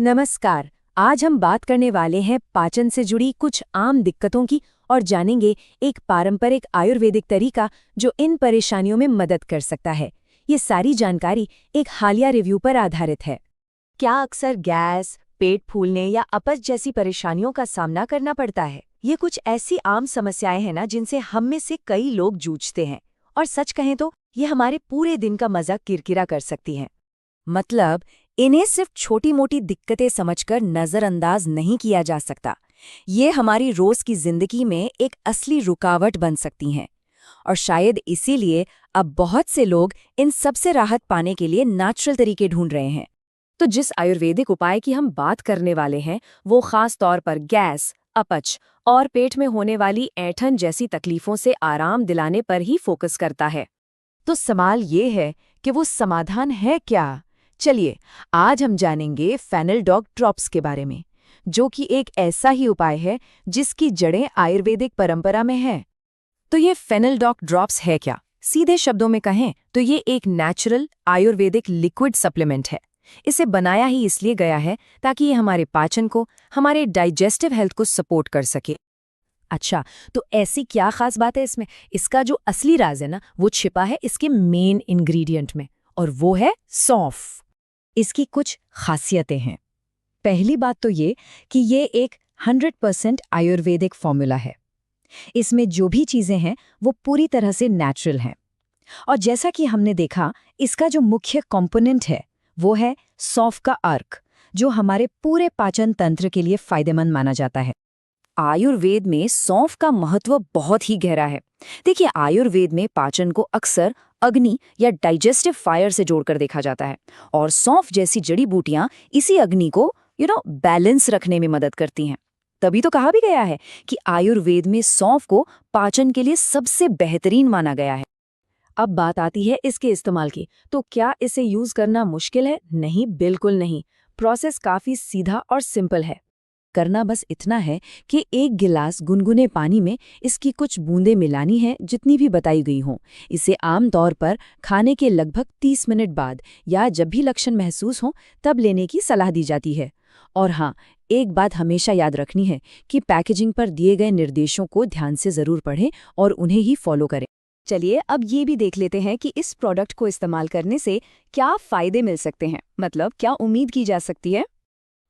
नमस्कार। आज हम बात करने वाले हैं पाचन से जुड़ी कुछ आम दिक्कतों की और जानेंगे एक पारंपरिक आयुर्वेदिक तरीका जो इन परेशानियों में मदद कर सकता है। ये सारी जानकारी एक हालिया रिव्यू पर आधारित है। क्या अक्सर गैस, पेट फूलने या अपच जैसी परेशानियों का सामना करना पड़ता है? ये कुछ ऐसी आम समस्याएं हैं ना जिनसे हम में से कई लोग जूझते हैं, और सच कहें तो ये हमारे पूरे दिन का मजा किरकिरा कर सकती हैं। मतलब इन्हें सिर्फ छोटी मोटी दिक्कतें समझकर नजरअंदाज नहीं किया जा सकता। ये हमारी रोज की जिंदगी में एक असली रुकावट बन सकती हैं, और शायद इसीलिए अब बहुत से लोग इन सब से राहत पाने के लिए नेचुरल तरीके ढूंढ रहे हैं। तो जिस आयुर्वेदिक उपाय की हम बात करने वाले हैं वो खास तौर पर गैस, अपच और पेट में होने वाली ऐंठन जैसी तकलीफों से आराम दिलाने पर ही फोकस करता है। तो सवाल ये है कि वो समाधान है क्या? चलिए, आज हम जानेंगे फेनल-डॉग ड्रॉप्स के बारे में, जो कि एक ऐसा ही उपाय है जिसकी जड़ें आयुर्वेदिक परंपरा में हैं। तो ये फेनल-डॉग ड्रॉप्स है क्या? सीधे शब्दों में कहें तो ये एक नेचुरल आयुर्वेदिक लिक्विड सप्लीमेंट है। इसे बनाया ही इसलिए गया है ताकि ये हमारे पाचन को, हमारे डाइजेस्टिव हेल्थ को सपोर्ट कर सके। अच्छा, तो ऐसी क्या खास बात है इसमें? इसका जो असली राज है ना, वो छिपा है इसके मेन इंग्रेडिएंट में, और वो है सौंफ। इसकी कुछ खासियतें हैं। पहली बात तो ये कि ये एक 100% आयुर्वेदिक फॉर्मूला है। इसमें जो भी चीजें हैं वो पूरी तरह से नेचुरल हैं। और जैसा कि हमने देखा, इसका जो मुख्य कंपोनेंट है वो है सौंफ का अर्क, जो हमारे पूरे पाचन तंत्र के लिए फायदेमंद माना जाता है। आयुर्वेद में सौंफ का महत्व बहुत ही गहरा है। देखिए, आयुर्वेद में पाचन को अक्सर अग्नि या डाइजेस्टिव फायर से जोड़कर देखा जाता है, और सौंफ जैसी जड़ी बूटियां इसी अग्नि को बैलेंस रखने में मदद करती हैं। तभी तो कहा भी गया है कि आयुर्वेद में सौंफ को पाचन के लिए सबसे बेहतरीन माना गया है। अब बात आती है इसके इस्तेमाल की। तो क्या इसे यूज करना मुश्किल है? नहीं, बिल्कुल नहीं। प्रोसेस काफी सीधा और सिंपल है। करना बस इतना है कि 1 गिलास गुनगुने पानी में इसकी कुछ बूंदें मिलानी है, जितनी भी बताई गई हों। इसे आमतौर पर खाने के लगभग 30 मिनट बाद या जब भी लक्षण महसूस हों तब लेने की सलाह दी जाती है। और हाँ, एक बात हमेशा याद रखनी है कि पैकेजिंग पर दिए गए निर्देशों को ध्यान से जरूर पढ़ें और उन्हें ही फॉलो करें। चलिए, अब ये भी देख लेते हैं कि इस प्रोडक्ट को इस्तेमाल करने से क्या फायदे मिल सकते हैं, मतलब क्या उम्मीद की जा सकती है।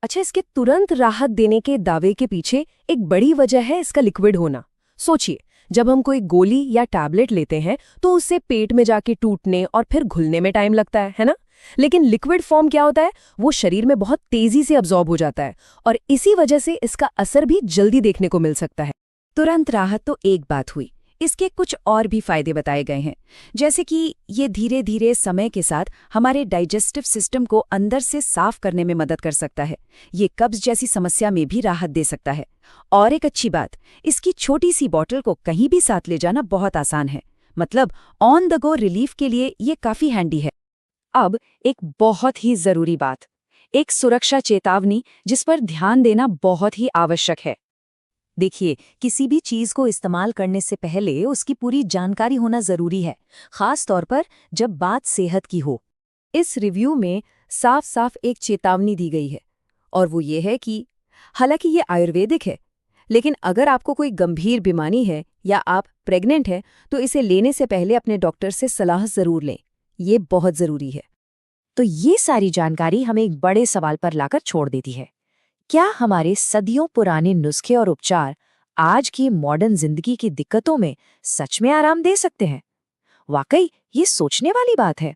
अच्छा, इसके तुरंत राहत देने के दावे के पीछे एक बड़ी वजह है इसका लिक्विड होना। सोचिए, जब हम कोई गोली या टैबलेट लेते हैं तो उससे पेट में जाके टूटने और फिर घुलने में टाइम लगता है ना? लेकिन लिक्विड फॉर्म क्या होता है? वो शरीर में बहुत तेजी से अब्जॉर्ब हो जाता है, और इसी वजह से इसका असर भी जल्दी देखने को मिल सकता है। तुरंत राहत तो एक बात हुई, इसके कुछ और भी फायदे बताए गए हैं, जैसे कि ये धीरे धीरे समय के साथ हमारे डाइजेस्टिव सिस्टम को अंदर से साफ करने में मदद कर सकता है। ये कब्ज जैसी समस्या में भी राहत दे सकता है। और एक अच्छी बात, इसकी छोटी सी बॉटल को कहीं भी साथ ले जाना बहुत आसान है। मतलब ऑन द गो रिलीफ के लिए ये काफी हैंडी है। अब एक बहुत ही जरूरी बात, एक सुरक्षा चेतावनी जिस पर ध्यान देना बहुत ही आवश्यक है। देखिए, किसी भी चीज को इस्तेमाल करने से पहले उसकी पूरी जानकारी होना जरूरी है, खास तौर पर जब बात सेहत की हो। इस रिव्यू में साफ साफ एक चेतावनी दी गई है, और वो ये है कि हालांकि ये आयुर्वेदिक है, लेकिन अगर आपको कोई गंभीर बीमारी है या आप प्रेग्नेंट हैं तो इसे लेने से पहले अपने डॉक्टर से सलाह जरूर लें। ये बहुत जरूरी है। तो ये सारी जानकारी हमें एक बड़े सवाल पर लाकर छोड़ देती है। क्या हमारे सदियों पुराने नुस्खे और उपचार आज की मॉडर्न जिंदगी की दिक्कतों में सच में आराम दे सकते हैं? वाकई ये सोचने वाली बात है।